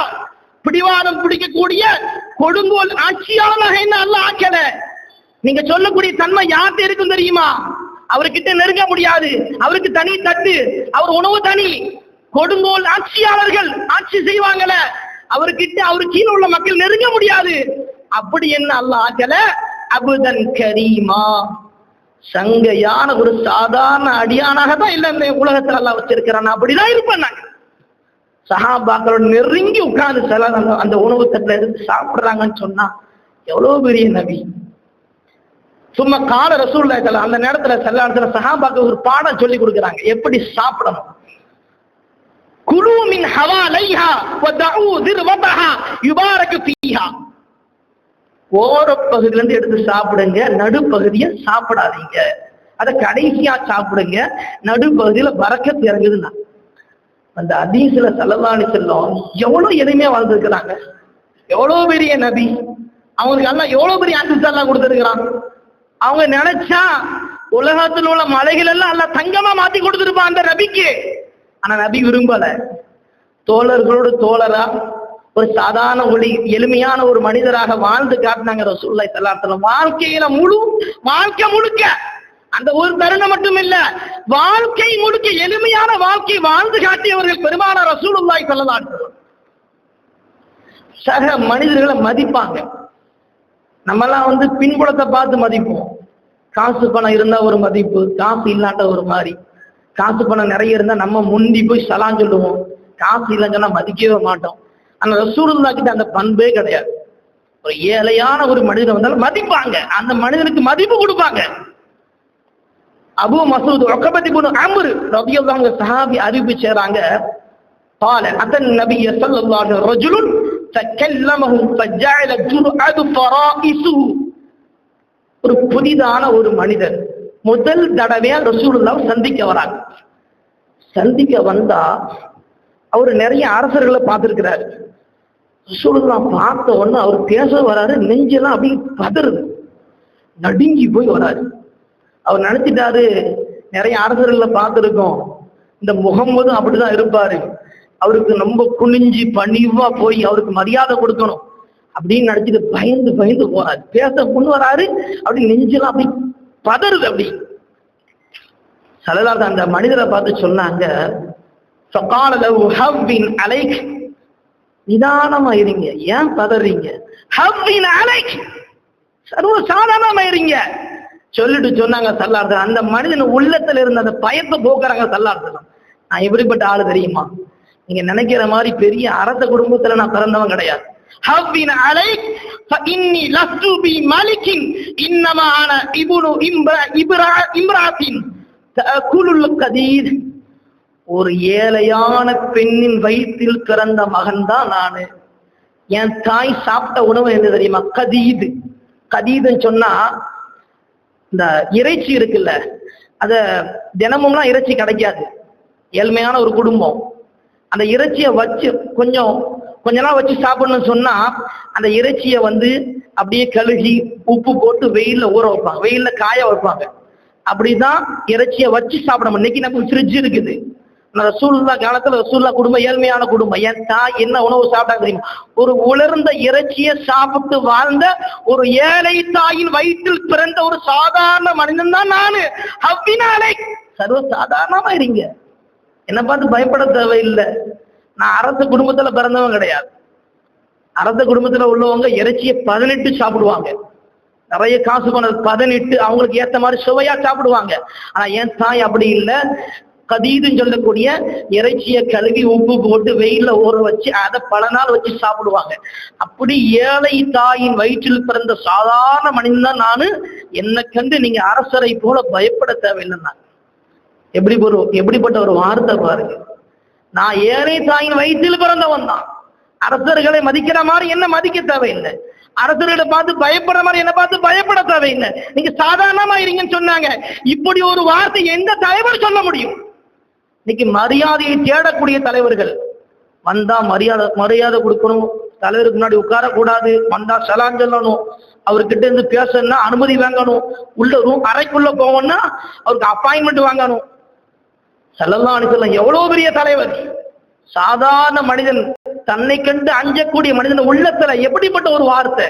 பிடிவாதம் பிடிக்கக்கூடிய கொடுங்கோல் ஆட்சியாளராக என்ன அல்லாஹ் ஆக்கல. நீங்க சொல்லக்கூடிய தன்மை யார்கிட்ட இருக்கும் தெரியுமா? அவர்கிட்ட நெருங்க முடியாது, அவருக்கு தனி தட்டு, அவர் உணவு தனி. கொடுங்கோல் ஆட்சியாளர்கள் ஆட்சி செய்வாங்கல, அவர்கிட்ட அவரு கீழே உள்ள மக்கள் நெருங்க முடியாது. அப்படி என்ன அல்லாஹ் ஆக்கல. அபுதன் கரீமா, சங்கையான ஒரு சாதாரண அடியானாக தான் இல்ல இந்த உலகத்துல அல்லாஹ் வச்சிருக்கிறான். அப்படிதான் இருப்பேன் நாங்க. சஹாபாக்களோட நெருங்கி உட்கார்ந்து அந்த உணவு தட்டுல இருந்து சாப்பிடுறாங்கன்னு சொன்னா எவ்வளவு பெரிய நபி. சும்மா கால ரசூலுல்லாஹி ஸல்லல்லாஹு அந்த நேரத்துல ஸல்லல்லாஹு சஹாபாக்கள் ஒரு பாடம் சொல்லி கொடுக்குறாங்க, எப்படி சாப்பிடணும். குலு மின் ஹவாலைஹா வதஉ திர்வதஹா யுபாரகு ஃபீஹா. ஓர பகுதியில இருந்து எடுத்து சாப்பிடுங்க, நடுப்பகுதியை சாப்பிடாதீங்க. அத கடைசியா சாப்பிடுங்க, நடுப்பகுதியில பரக்கத் இறங்குதுன்னா. அந்த ஹதீஸ்ல ஸல்லல்லாஹு அலைஹி வஸல்லம் எவ்வளவு எளிமையா வாழ்ந்துருக்கிறாங்க. எவ்வளவு பெரிய நபி, அவங்களுக்கு எல்லாம் எவ்வளவு பெரிய அந்தஸ்து எல்லாம் கொடுத்துருக்கிறான். அவங்க நினைச்சா உலகத்தில் உள்ள மலைகள் எல்லாம் எல்லாம் தங்கமா மாத்தி கொடுத்துருப்பான் அந்த நபிக்கு. ஆனா நபி விரும்பல. தோழர்களோடு தோழரா ஒரு சாதாரண ஒளி எளிமையான ஒரு மனிதராக வாழ்ந்து காட்டினாங்க ரசூலுல்லாஹி ஸல்லல்லாஹு அலைஹி வஸல்லம். வாழ்க்கையில வாழ்க்கை முழுக்க அந்த ஒரு தருணம் மட்டும் இல்ல, வாழ்க்கை முழுக்க எளிமையான வாழ்க்கை வாழ்ந்து காட்டியவர்கள் பெருமானார் ரசூலுல்லாஹி ஸல்லல்லாஹு அலைஹி வஸல்லம். சக மனிதர்களை மதிப்பாங்க. நம்மெல்லாம் பின்புலத்தை பார்த்து மதிப்போம். காசு பணம் இருந்தா ஒரு மதிப்பு, காசு இல்லாட்ட ஒரு மாதிரி. காசு பணம் நிறைய இருந்தா நம்ம முந்தி போய் சலாம் சொல்லுவோம், காசு இல்லைன்னு சொன்னா மதிக்கவே மாட்டோம். ஆனா ரசூலுல்லாஹ் கிட்ட அந்த பண்பே கிடையாது. ஒரு ஏழையான ஒரு மனிதன் வந்தாலும் மதிப்பாங்க, அந்த மனிதனுக்கு மதிப்பு கொடுப்பாங்க. அபூ மஸ்ஊத் உக்பத் இப்னு அம்ர் ரலியல்லாஹு அன்ஹு சஹாபி அறிவிச்சாங்க, قال اتى النبي صلى الله عليه وسلم رجل فكلمه فجعل جرعه فرائسه. ஒரு புதிதான ஒரு மனிதர் முதல் தடவையா ரசூலுல்லாஹ் சந்திக்க வராங்க. சந்திக்க வந்தா அவர் நிறைய அரசர்களை பார்த்திருக்கிறாரு. ரசூலுல்லாஹ் பார்த்த உடனே அவர் பேச வராரு, நெஞ்செல்லாம் அப்படி பதறுது, நடுங்கி போய் வராரு. அவர் நினைச்சிட்டாரு நிறைய அரசர்களை பார்த்திருக்கோம், இந்த முகம்மதும் அப்படிதான் இருப்பாரு, அவருக்கு ரொம்ப குனிஞ்சு பணிவா போய் அவருக்கு மரியாதை கொடுக்கணும் அப்படின்னு நினைச்சிட்டு பயந்து பயந்து போறாரு. பேச முன் வராரு, அப்படி நெஞ்செல்லாம் அப்படி பதறுது. அப்படி ஸல்லல்லாஹு அந்த மனிதரை பார்த்து சொன்னாங்க, فقال له هون عليك, நிதானமா இருங்க, ஏன் பதறீங்க, ஹவ்வின் அலைக், சர்வ சாதாரணமா இருங்க சொல்லிட்டு சொன்னாங்க ஸல்லல்லாஹு. அந்த மனிதன் உள்ளத்துல இருந்த அந்த பயத்தை போக்குறாங்க ஸல்லல்லாஹு. நான் எப்படிப்பட்ட ஆளு தெரியுமா, நீங்க நினைக்கிற மாதிரி பெரிய அரச குடும்பத்துல நான் பிறந்தவன் கிடையாது. ஹவ்வின் அலைக் ஃபஇன்னி லஸ்து பி மலிகின் இன்னமா அன இப்னு இம்ராத்தின் தஅகுலுல் கதீர். ஒரு ஏழையான பெண்ணின் வயிற்றில் பிறந்த மகன் தான் நானு. என் தாய் சாப்பிட்ட உணவு என்ன தெரியுமா, கதீது. கதீதுன்னு சொன்னா இந்த இறைச்சி இருக்குல்ல, அத தினமும்லாம் இறைச்சி கிடைக்காது, ஏழ்மையான ஒரு குடும்பம். அந்த இறைச்சியை வச்சு கொஞ்ச நாள் வச்சு சாப்பிடணும்னு சொன்னா அந்த இறைச்சியை அப்படியே கழுகி உப்பு போட்டு வெயில்ல ஊற வைப்பாங்க, வெயில்ல காய வைப்பாங்க. அப்படிதான் இறைச்சியை வச்சு சாப்பிடணும். இன்னைக்கு நமக்கு ஃப்ரிட்ஜ் இருக்குது. ரசூலுல்லாஹ் காலத்துல ரசூலுல்லாஹ் குடும்பம் ஏழ்மையான குடும்பம். என் தாய் என்ன உணவு சாப்பிட்டாங்க தெரியுமா, ஒரு உலர்ந்த இறைச்சியை சாப்பிட்டு வாழ்ந்த ஒரு ஏழை தாயின் வயிற்றில் பிறந்த ஒரு சாதாரண மனிதன் தான் நானு. ஹவ்வினாலே சர்வ சாதாரணமா இருங்க, என்ன பார்த்து பயப்பட தேவையில்லை. நான் அரச குடும்பத்துல பிறந்தவன் கிடையாது. அரச குடும்பத்துல உள்ளவங்க இறைச்சியை 18 சாப்பிடுவாங்க, நிறைய காசு பண்ணது 18, அவங்களுக்கு ஏத்த மாதிரி சுவையா சாப்பிடுவாங்க. ஆனா என் தாய் அப்படி இல்லை, கதீதுன்னு சொல்லக்கூடிய இறைச்சியை கழுவி உப்பு போட்டு வெயில ஊற வச்சு அதை பல நாள் வச்சு சாப்பிடுவாங்க. அப்படி ஏழை தாயின் வயிற்றில் பிறந்த சாதாரண மனிதன் தான் நானு, என்னை கண்டு நீங்க அரசரை போல பயப்பட தேவையில்லைன்னா. எப்படிப்பட்ட ஒரு வார்த்தை பாருங்க. நான் ஏழை தாயின் வயிற்றில் பிறந்தவன் தான். அரசர்களை மதிக்கிற மாதிரி என்ன மதிக்க தேவையில்லை, அரசர்களை பார்த்து பயப்படுற மாதிரி என்ன பார்த்து பயப்பட தேவையில்லை, நீங்க சாதாரணமா இருங்கன்னு சொன்னாங்க. இப்படி ஒரு வார்த்தை எந்த தலைவர் சொல்ல முடியும்? இன்னைக்கு மரியாதையை தேடக்கூடிய தலைவர்கள் வந்தா மரியாதை கொடுக்கணும், தலைவருக்கு முன்னாடி உட்காரக்கூடாது, வந்தா சலாம் சொல்லணும், அவர்கிட்ட இருந்து பேசணும்னா அனுமதி வாங்கணும், உள்ள அறைக்குள்ள போகணும்னா அவருக்கு அப்பாயின்மெண்ட் வாங்கணும். ஸல்லல்லாஹு அலைஹி வஸல்லம் எவ்வளவு பெரிய தலைவர். சாதாரண மனிதன், தன்னை கண்டு அஞ்சக்கூடிய மனிதன் உள்ளத்துல எப்படிப்பட்ட ஒரு வார்த்தை,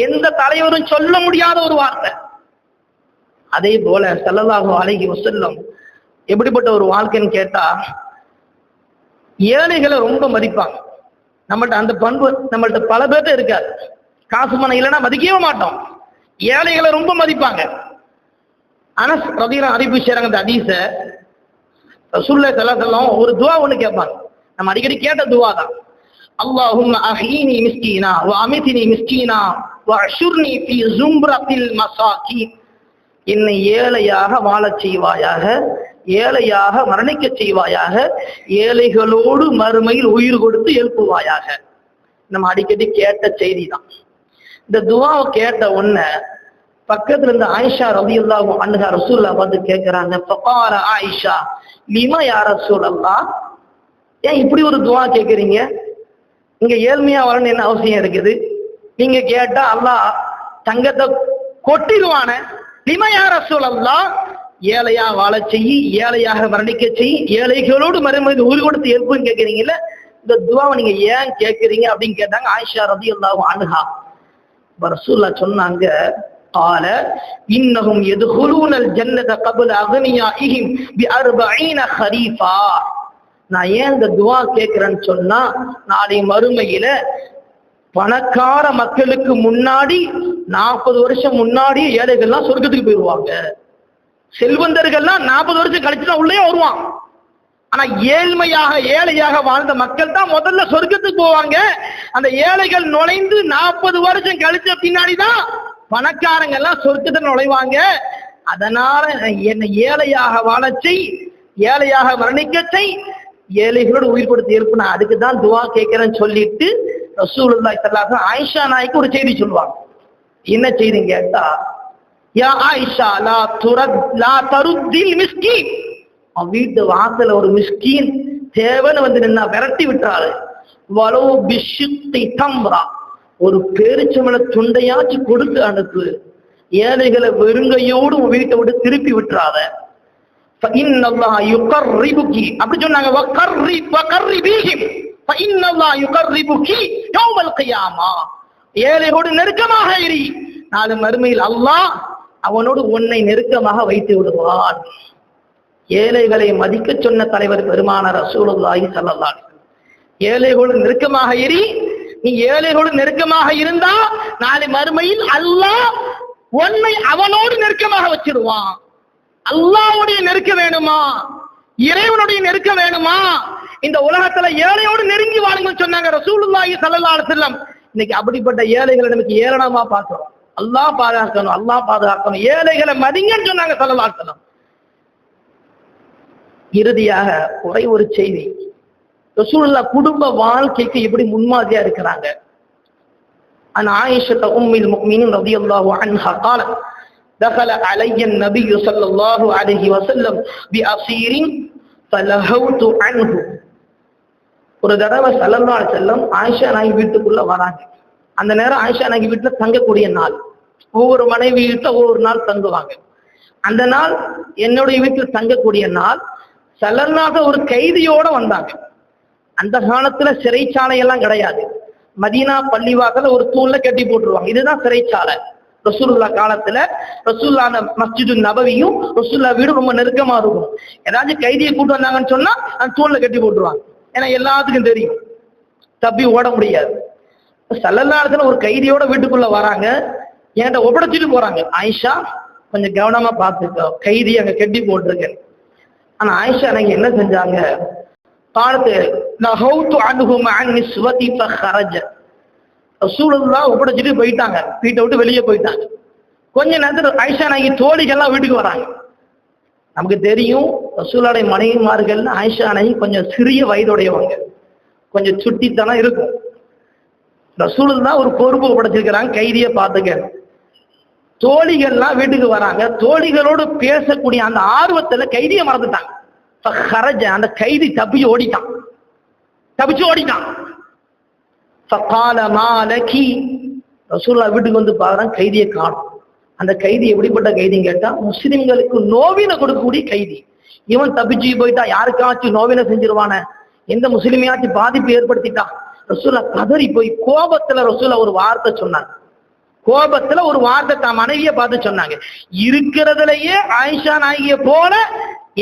எந்த தலைவரும் சொல்ல முடியாத ஒரு வார்த்தை. அதே போல ஸல்லல்லாஹு அலைஹி வஸல்லம் எப்படிப்பட்ட ஒரு வாழ்க்கைன்னு கேட்டா, ஏழைகளை ரொம்ப மதிப்பாங்க. நம்மள்ட்ட அந்த பண்பு நம்மள்ட்ட பல பேர்ட்ட இருக்காது. காசு மனம் இல்லைன்னா மதிக்கவே மாட்டோம். ஏழைகளை ரொம்ப மதிப்பாங்க. அனஸ் ரலியல்லாஹு அறிவிப்பு செய்றாங்க அந்த ஹதீஸ. ரசூலுல்லாஹி ஸல்லல்லாஹு அலைஹி வஸல்லம் ஒரு துஆ ஒன்று கேட்பாங்க. நம்ம அடிக்கடி கேட்ட துஆ தான். அல்லாஹும்ம அஹீனி மிஸ்கீனா வ அமித்னி மிஸ்கீனா வ அஷுர்னி ஃபீ ஸும்ரத்தில் மசாகீன். என்னை ஏழையாக வாழச் செய்வாயாக, ஏழையாக மரணிக்க செய்வாயாக, ஏழைகளோடு மறுமையில் உயிர் கொடுத்து எழுப்புவாயாக. நம்ம அடிக்கடி கேட்ட செய்தி தான். இந்த துஆவை கேட்ட உடனே பக்கத்துல இருந்த ஆயிஷா ரலியல்லாஹு அன்ஹா ரசூலுல்லாஹ் வந்து கேட்கிறாங்க. ஃபகால ஆயிஷா லிமா யா ரசூலல்லாஹ், ஏன் இப்படி ஒரு துஆ கேட்குறீங்க? இங்க ஏழ்மையா வரணும் என்ன அவசியம் இருக்குது? நீங்க கேட்டா அல்லாஹ் தங்கத்தை கொட்டிடுவான. லிமா யா ரசூலல்லாஹ், ஏழையா வாழ செய்யி, ஏழையாக மரணிக்க செய்யி, ஏழைகளோடு மறுமையில் உயிர் கொடுத்து எழுப்புன்னு கேட்குறீங்கல்ல, இந்த துஆவை நீங்க ஏன் கேட்குறீங்க அப்படின்னு கேட்டாங்க ஆயிஷா ரலியல்லாஹு அன்ஹா. ரசூலுல்லாஹ் சொன்னாங்க, قال انهم يدخلون الجنه قبل اغنيائهم ب40 خريفا. நான் ஏன் இந்த துஆ கேட்கிறேன்னு சொன்னா, நாளை மறுமையில பணக்கார மக்களுக்கு முன்னாடி 40 வருஷம் முன்னாடி ஏழைகள்லாம் சொர்க்கத்துக்கு போயிடுவாங்க. செல்வந்தர்கள்லாம் 40 வருஷம் கழிச்சுதான் உள்ளே வருவான். ஆனா ஏழையாக வாழ்ந்த மக்கள் தான் முதல்ல சொர்க்கத்துக்கு போவாங்க. அந்த ஏழைகள் நுழைந்து 40 வருஷம் கழிச்ச பின்னாடிதான் பணக்காரங்க எல்லாம் சொர்க்கத்தில் நுழைவாங்க. அதனால என்னை ஏழையாக வாழச்சை, ஏழையாக மரணிக்க செய், ஏழைகளோடு உயிர் கொடுத்து எழுப்பு, நான் அதுக்கு தான் துஆ கேட்கிறேன்னு சொல்லிட்டு ரசூலுல்லாஹி ஸல்லல்லாஹு அலைஹி வஸல்லம் ஆயிஷா நாய்க்கு ஒரு செய்தி சொல்லுவாங்க. என்ன செய்தி கேட்டா, யா ஆயிஷா லா தருத்தில் மிஸ்கீன். வீட்டு வாசல ஒரு மிஸ்கீன் தேவன்னு வந்து நின்னா விரட்டி விட்டாரு. வலோ பிஷித்தி தம்ரா, ஒரு பேரிச்சம்பழ துண்டையாச்சு கொடுத்து அனுப்பு. ஏழைகளை வெறுங்கையோடு வீட்டை விட்டு திருப்பி விட்டுறாத. அப்படி சொன்னாங்க. ஏழையோடு நெருக்கமாக இரு, நாளை மறுமையில் அல்லாஹ் அவனோடு உன்னை நெருக்கமாக வைத்து விடுவான். ஏழைகளை மதிக்க சொன்ன தலைவர் பெருமானார் ரசூலுல்லாஹி ஸல்லல்லாஹு அலைஹி வஸல்லம். ஏழைகளோடு நெருக்கமாக இரு. நீ ஏழைகளோடு நெருக்கமாக இருந்தா நாளை மறுமையில் அல்லாஹ் உன்னை அவனோடு நெருக்கமாக வச்சிருவான். அல்லாஹ்வுடைய நெருக்க வேணுமா, இறைவனுடைய நெருக்க வேணுமா, இந்த உலகத்துல ஏழையோடு நெருங்கி வாழுங்கன்னு சொன்னாங்க ரசூலுல்லாஹி ஸல்லல்லாஹு அலைஹி வஸல்லம். இன்னைக்கு அப்படிப்பட்ட ஏழைகளை நமக்கு ஏளனமா பார்க்கிறோம். அல்லாஹ் பாதுகாக்கணும், அல்லாஹ் பாதுகாக்கணும். ஏழைகளை மதிங்கன்னு சொன்னாங்க ஸல்லல்லாஹு அலைஹி வஸல்லம். இறுதியாக ஒரே ஒரு செய்தி, ரசூலுல்லாஹ் குடும்ப வாழ்க்கைக்கு எப்படி முன்மாதிரியா இருக்கிறாங்க. عن عائشة أم المؤمنين رضي الله عنها قالت دخل علي النبي صلى الله عليه وسلم بأسير فلهوت عنه. ஒரு தடவை ஸல்லல்லாஹு அலைஹி வஸல்லம் ஆயிஷா நாயகி வீட்டுக்குள்ள வராங்க. அந்த நேரம் ஆயிஷா நாயகி வீட்டுல தங்கக்கூடிய நாள். ஒவ்வொரு மனைவி வீட்டுல ஒவ்வொரு நாள் தங்குவாங்க. அந்த நாள் என்னுடைய வீட்டுல தங்கக்கூடிய நாள். ஸல்லல்லாஹு ஒரு கைதியோட வந்தாங்க. அந்த காலத்துல சிறைச்சாலை எல்லாம் கிடையாது. மதீனா பள்ளிவாசல ஒரு தூண்ல கட்டி போட்டுருவாங்க. இதுதான் சிறைச்சாலை. ரசூலுல்லாஹ் காலத்துல ரசூலுல்லாஹ் மஸ்ஜிது நபவியும் ரசூலுல்லாஹ் வீடும் ரொம்ப நெருக்கமா இருக்கும். ஏதாச்சும் கைதியை கூட்டு வந்தாங்கன்னு சொன்னா அந்த தூண்ல கட்டி போட்டுருவாங்க. ஏன்னா எல்லாத்துக்கும் தெரியும், தப்பி ஓட முடியாது. ஸல்லல்லாஹு அலைஹி வஸல்லம் ஒரு கைதியோட வீட்டுக்குள்ள வராங்க. என்கிட்ட ஒப்படைச்சிட்டு போறாங்க, ஆயிஷா கொஞ்சம் கவனமா பார்த்துக்கோ, கைதி அங்க கட்டி போட்டிருக்கேன். ஆனா ஆயிஷா நாயகி என்ன செஞ்சாங்க, பார்த்து நஹௌது அன்ஹு மஅன் நிஸ்வதி ஃபஹரஜ, ரசூலுல்லாஹ் ஒப்படைச்சிட்டு போயிட்டாங்க, வீட்டை விட்டு வெளியே போயிட்டாங்க. கொஞ்ச நேரத்தில் ஆயிஷா நாயகி தோழிகள்லாம் வீட்டுக்கு வராங்க. நமக்கு தெரியும் ரசூலுடைய மனைவிமார்கள் ஆயிஷா நாயகி கொஞ்சம் சிறிய வயதுடையவங்க, கொஞ்சம் சுட்டித்தனம் இருக்கும். ரசூலுல்லாஹ் ஒரு பொறுப்பு ஒப்படைச்சிருக்கிறாங்க, கைதியை பார்த்துக்க. தோழிகள்லாம் வீட்டுக்கு வராங்க, தோழிகளோடு பேசக்கூடிய அந்த ஆர்வத்துல கைதியை மறந்துட்டாங்க. அந்த கைதி தப்பிச்சு ஓடிட்டான். ரசூலுல்லாஹ் வீட்டுக்கு வந்து பாக்குறாங்க, கைதியை காணும். அந்த கைதி எப்படிப்பட்ட கைதின்னு கேட்டா, முஸ்லிம்களுக்கு நோவினை கொடுக்கக்கூடிய கைதி. இவன் தப்பிச்சு போயிட்டா யாருக்காச்சும் நோவினை செஞ்சிருவான, எந்த முஸ்லிமையாச்சும் பாதிப்பு ஏற்படுத்திட்டான். ரசூலுல்லாஹ் கதறி போய் கோபத்துல ரசூலுல்லாஹ் ஒரு வார்த்தை சொன்னாங்க. கோபத்துல ஒரு வார்த்தை தான் மனைவியை பார்த்து சொன்னாங்க. இருக்கிறதுலயே ஆயிஷா நாயகியை போல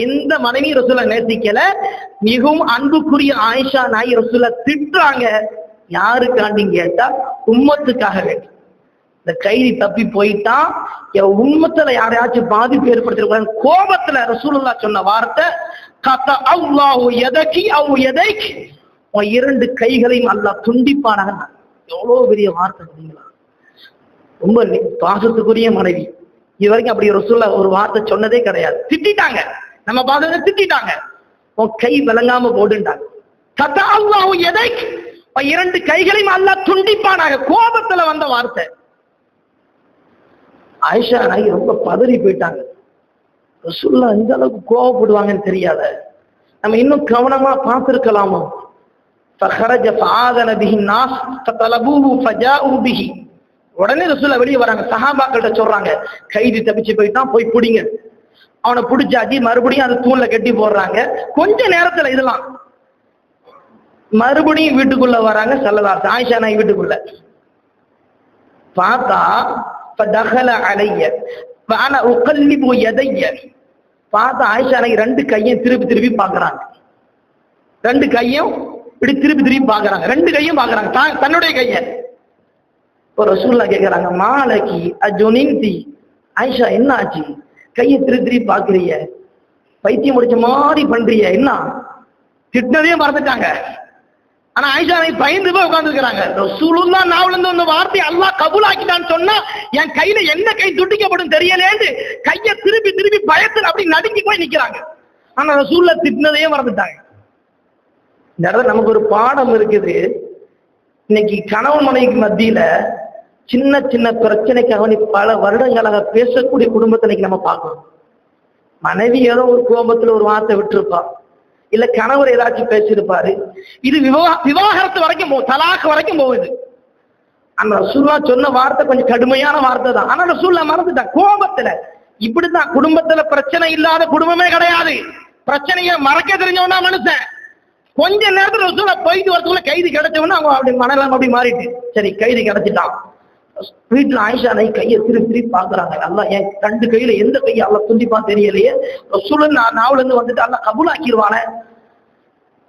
எந்த மனைவி ரசூலுல்லாஹ் நேசிக்கல. மிகவும் அன்புக்குரிய ஆயிஷா நாயகி ரசூலுல்லாஹ் திட்டுறாங்க. யாருக்காண்டின்னு கேட்டா, உம்மத்துக்காக வேண்டி. இந்த கைதி தப்பி போயிட்டான், உம்மத்துல யாரையாச்சும் பாதிப்பு ஏற்படுத்திருக்க கோபத்துல ரசூலுல்லாஹ் சொன்ன வார்த்தை, கத அல்லாஹு யதகி அவ் யதைக், இரண்டு கைகளையும் அல்லாஹ் துண்டிப்பானாக. எவ்வளவு பெரிய வார்த்தை தெரியுங்களா? ரொம்ப பாசத்துக்குரிய மனைவி. இது வரைக்கும் அப்படி ரசூலுல்லாஹ் ஒரு வார்த்தை சொன்னதே கிடையாது. திட்டாங்க, நம்ம பாசத்தை திட்டாங்க, உன் கை விளங்காம போடுண்டாங்க. கத அல்லாஹு யதைக், இரண்டு கைகளையும் அல்லாஹ் துண்டிப்பானாக. கோபத்துல வந்த வார்த்தை. ஆயிஷா நாயகி ரொம்ப பதறி போயிட்டாங்க. ரசூலுல்லாஹ் இந்த அளவுக்கு கோபப்படுவாங்கன்னு தெரியாத, நம்ம இன்னும் கவனமா பார்த்திருக்கலாமோ. ஃபஹரஜ ஃபஆதன பிஹி நாஸ் ஃபதலபூஹு ஃபஜாஉ பிஹி. உடனே ரசூலுல்லாஹ் வெளியே வராங்க, சஹாபாக்கள்கிட்ட சொல்றாங்க, கைதி தப்பிச்சு போயிட்டான், போய் பிடிங்க. அவனை பிடிச்சாச்சு, மறுபடியும் அந்த தூண்ல கட்டி போடுறாங்க. கொஞ்ச நேரத்துல இதெல்லாம் மறுபடியும் வீட்டுக்குள்ள வராங்க. ஸல்லல்லாஹு ஆயிஷா நாயகி வீட்டுக்குள்ள பார்த்தா, فدخل علي وانا اقلب يدي. பார்த்தா ஆயிஷா நாயகி ரெண்டு கையும் திருப்பி திருப்பி பாக்குறாங்க. ரெண்டு கையும் இப்படி திருப்பி திருப்பி பாக்குறாங்க. ரெண்டு கையும் பாக்குறாங்க, தன்னுடைய கைய. இப்போ ரசூலுல்லாஹ் கேக்குறாங்க, மாலகி அஜுனிந்தி, ஆயிஷா என்ன ஆச்சு, கையை திருப்பி திருப்பி பாக்குறீங்க, பைத்தியம் முடிச்ச மாதிரி பண்றீங்க, என்ன? திட்டினதையும் மறந்துட்டாங்க. ஆனா ஆயிஷா நாயகி பயந்து போய் உட்கார்ந்துருக்காங்க. ரசூலுல்லாஹ் நாவுல இருந்து அந்த வார்த்தையை அல்லாஹ் கபூலாக்கிட்டான்னு சொன்னா என் கையில என்ன கை துண்டிக்கப்படும் தெரியலேன்னு கையை திருப்பி திருப்பி பயத்துல அப்படி நடுங்கி போய் நிக்கிறாங்க. ஆனா ரசூலுல்லாஹ் திட்டினதையே மறந்துட்டாங்க. இந்த இடத்துல நமக்கு ஒரு பாடம் இருக்குது. இன்னைக்கு கணவன் மனைவிக்கு மத்தியில சின்ன சின்ன பிரச்சனைக்காக பல வருடங்களாக பேசக்கூடிய குடும்பத்தை இன்னைக்கு நம்ம பார்க்கணும். மனைவி ஏதோ ஒரு கோபத்துல ஒரு வார்த்தை விட்டுருப்பா, இல்ல கணவர் ஏதாச்சும் பேசியிருப்பாரு. இது விவாகரத்து வரைக்கும் தலாக் வரைக்கும் போகுது. அந்த ரசூலுல்லாஹ் சொன்ன வார்த்தை கொஞ்சம் கடுமையான வார்த்தை தான். ஆனா ரசூலுல்லாஹ் மறந்துட்டாங்க கோபத்துல. இப்படிதான் குடும்பத்துல பிரச்சனை இல்லாத குடும்பமே கிடையாது. பிரச்சனையை மறக்க தெரிஞ்சவனா மனுஷன். கொஞ்ச நேரத்துல ரசூலுல்லாஹ் போயிட்டு வரதுக்குள்ள கைதி கிடைச்சவனா அவங்க அப்படி மனநலம் அப்படி மாறிட்டு, சரி கைதி கிடைச்சிட்டான். வீட்டுல ஆயிஷா நாயகி கையை திருப்பி திருப்பி பாக்குறாங்க. அல்லாஹ் என் ரெண்டு கையில எந்த கையை அல்லாஹ் துண்டிப்பான் தெரியலையே, ரசூலுல்லாஹ் நாவுல இருந்து வந்துட்டு அல்லாஹ் கபூலாக்கிடுவானே.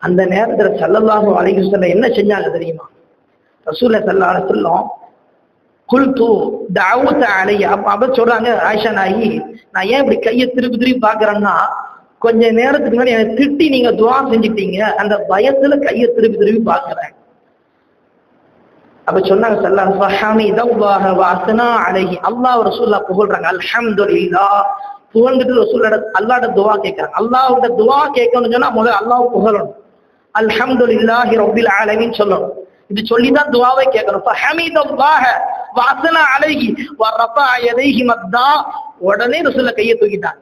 அந்த நேரத்துல ஸல்லல்லாஹு அலைஹி வஸல்லம் என்ன செஞ்சாங்க தெரியுமா? ரசூலுல்லாஹ் ஸல்லல்லாஹு அலைஹி வஸல்லம் குல்து தஅவுத அலைய, அப்ப சொல்றாங்க ஆயிஷா நாயகி, நான் ஏன் இப்படி கையை திருப்பி திருப்பி பாக்குறேன்னா, கொஞ்ச நேரத்துக்கு முன்னாடி என்னை திட்டி நீங்க துஆ செஞ்சுட்டீங்க, அந்த பயத்துல கையை திருப்பி திருப்பி பாக்குறேன். அப்ப சொன்னாங்க ஸல்லல்லாஹு அலைஹி, அல்லாஹ் ரசூலுல்லாஹ் புகழ்றாங்க, அல்ஹம்துலில்லாஹ் புகழ்ந்துட்டு ரசூலுல்லாஹ் அல்லாஹ்ட்ட துஆ கேட்கறாங்க. அல்லாஹ்ட்ட துஆ கேட்கணும்னு சொன்னா முதல்ல அல்லாஹ் புகழணும், அல்ஹம்துலில்லாஹி ரப்பில் ஆலமீன் சொல்லணும். இது சொல்லிதான் துஆவை கேட்கணும். ஃபஹமிதல்லாஹ வஅஸ்னா அலைஹி வரஃபஅ யதைஹி மத்தா. உடனே ரசூலுல்லாஹ் கையை தூக்கிட்டாங்க.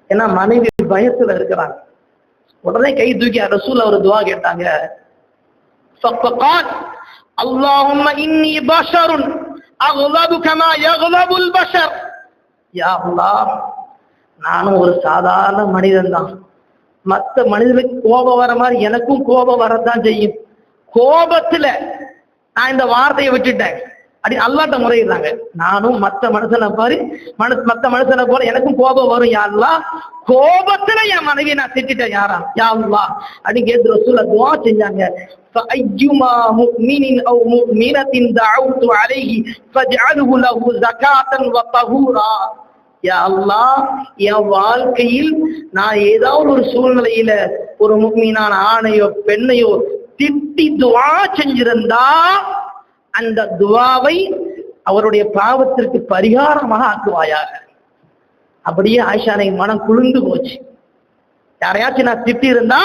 ஏன்னா மனைவி பயத்துல இருக்கிறாங்க. உடனே கை தூக்கி ரசூலுல்லாஹ் ஒரு துஆ கேட்டாங்க. ஃபக்ஃபால் அல்லாஹும்ம இன்னி பஷருன் அக்லபு கமா யக்லபுல் பஷர். யா அல்லாஹ், நானும் ஒரு சாதாரண மனிதன் தான், மற்ற மனிதனுக்கு கோபம் வர மாதிரி எனக்கும் கோபம் வரதான் செய்யும். கோபத்துல நான் இந்த வார்த்தையை விட்டுட்டேன் அப்படி அல்லாஹ்ட்ட முறையிடுறாங்க. நானும் மற்ற மனுஷனை போல எனக்கும் கோபம் வரும். யா அல்லாஹ், கோபத்துல என் மனைவியை நான் திட்டிட்டேன் யாரா, யா அல்லாஹ் அப்படின்னு கேட்டு ரசூலுல்லாஹ் துஆ செஞ்சாங்க. فأيما مؤمن أو مؤمنة دعوت عليه فاجعله له زكاة وطهورا. யா அல்லாஹ், என் வாழ்க்கையில் நான் ஏதாவது ஒரு சூழ்நிலையில ஒரு முஃமினான ஆணையோ பெண்ணையோ திட்டி துஆ செஞ்சிருந்தா அந்த துஆவை அவருடைய பாவத்திற்கு பரிகாரமாக ஆக்குவாயாக. அப்படியே ஆயிஷானை மனம் குளிர்ந்து போச்சு. யாரையாச்சும் நான் திட்டி இருந்தா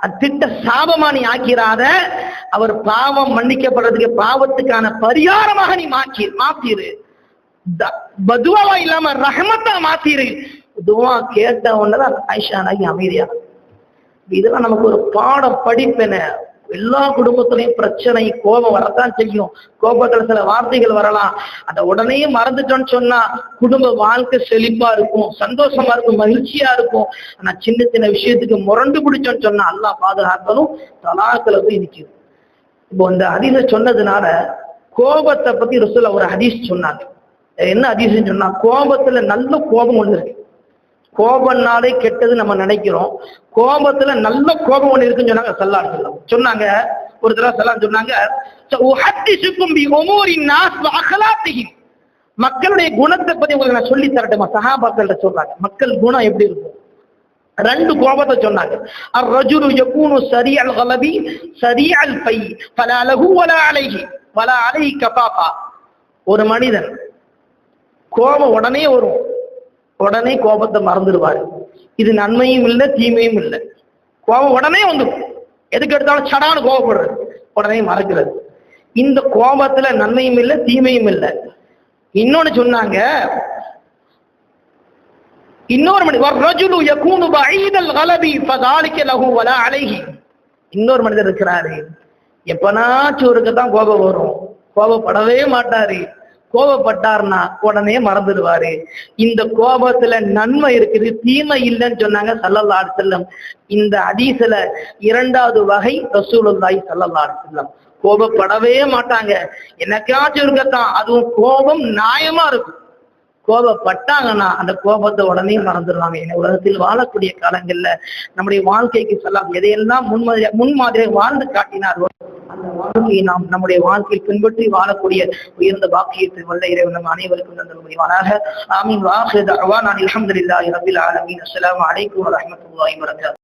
அது திட்ட சாபமா நீ ஆக்கிறாத, அவர் பாவம் மன்னிக்கப்படுறதுக்கு பாவத்துக்கான பரிகாரமாக நீ மாத்திரு, பதுவாவா இல்லாம ரஹமத்தா மாத்திரு. துவா கேட்ட உடனேதான் ஆயிஷா நாயகி அமைதியா. இதெல்லாம் நமக்கு ஒரு பாடம் படிப்பென. எல்லா குடும்பத்திலையும் பிரச்சனை, கோபம் வரத்தான் செய்யும். கோபத்துல சில வார்த்தைகள் வரலாம். அதை உடனே மறந்துட்டோன்னு சொன்னா குடும்ப வாழ்க்கை செழிப்பா இருக்கும், சந்தோஷமா இருக்கும், மகிழ்ச்சியா இருக்கும். ஆனா சின்ன சின்ன விஷயத்துக்கு முரண்டு பிடிச்சோன்னு சொன்னா அல்லாஹ் பாதுகாக்கணும், தலாக்களை போய் நிற்குது. இப்போ இந்த ஹதீஸ சொன்னதுனால கோபத்தை பத்தி ரசூல் ஒரு ஹதீஸ் சொன்னாங்க. என்ன ஹதீஸ்ன்னு சொன்னா, கோபத்துல நல்ல கோபம் ஒண்ணு இருக்கு. கோபம்னாலே கெட்டது நம்ம நினைக்கிறோம். கோபத்துல நல்ல கோபம் ஒண்ணு இருக்குன்னு சொன்னாங்க ஸல்லல்லாஹு அலைஹி வஸல்லம். சொன்னாங்க ஒரு தடவை ஸல்லல்லாஹு சொன்னாங்க, உஹத்திஸுக்கும் பி உமூரின் நாஸ் வ அக்லாத்திஹிம், மக்களுடைய குணத்தை பத்தி உங்களுக்கு நான் சொல்லி தரட்டுமா? சஹாபாக்கள்ட்ட சொல்றாங்க மக்கள் குணம் எப்படி இருக்கும். ரெண்டு கோபத்தை சொன்னாங்க. அர்-ரஜுலு யகூனு சரீஅல் கலபி சரீஅல் ஃபை ஃபலா லஹு வலா அலைஹி வலா அலைஹி கஃபாஃபா. ஒரு மனிதன் கோபம் உடனே வரும், உடனே கோபத்தை மறந்துடுவாரு. இது நன்மையும் இல்லை தீமையும் இல்லை. கோபம் உடனே வந்துடும், எதுக்கு எடுத்தாலும் சடான்னு கோபப்படுறது, உடனே மறக்கிறது. இந்த கோபத்துல நன்மையும் இல்லை தீமையும் இல்லை. இன்னொன்னு சொன்னாங்க, இன்னொரு இன்னொரு மனிதர் இருக்கிறாரு, எப்பனாச்சும் ஒருக்கத்தான் கோபம் வரும், கோபப்படவே மாட்டாரு, கோபப்பட்டார்னா உடனே மறந்துடுவாரு. இந்த கோபத்துல நன்மை இருக்குது தீமை இல்லைன்னு சொன்னாங்க ஸல்லல்லாஹு அலைஹி வஸல்லம். இந்த ஹதீஸ்ல இரண்டாவது வகை ரசூலுல்லாஹி ஸல்லல்லாஹு அலைஹி வஸல்லம். கோபப்படவே மாட்டாங்க, என்னைக்காச்சும் இருக்கத்தான், அதுவும் கோபம் நியாயமா இருக்கும். கோபப்பட்டாங்கன்னா அந்த கோபத்தை உடனே மறந்துடுவாங்க. உலகத்தில் வாழக்கூடிய காலங்கள்ல நம்முடைய வாழ்க்கைக்கு சொல்லலாம் எதையெல்லாம் முன்மாதிரியாக வாழ்ந்து காட்டினார்களோ அந்த வாழ்க்கையை நாம் நம்முடைய வாழ்க்கையில் பின்பற்றி வாழக்கூடிய உயர்ந்த பாக்கியத்தை வல்ல இறைவன் நம் அனைவருக்கும் தந்தல் புரிவானாக. ஆமீன். வ ஆகிரு தஅவானா அல்ஹம்துலில்லாஹி ரப்பில் ஆலமீன். அஸ்ஸலாமு அலைக்கும் வ ரஹ்மத்துல்லாஹி வ பரகாத்துஹு.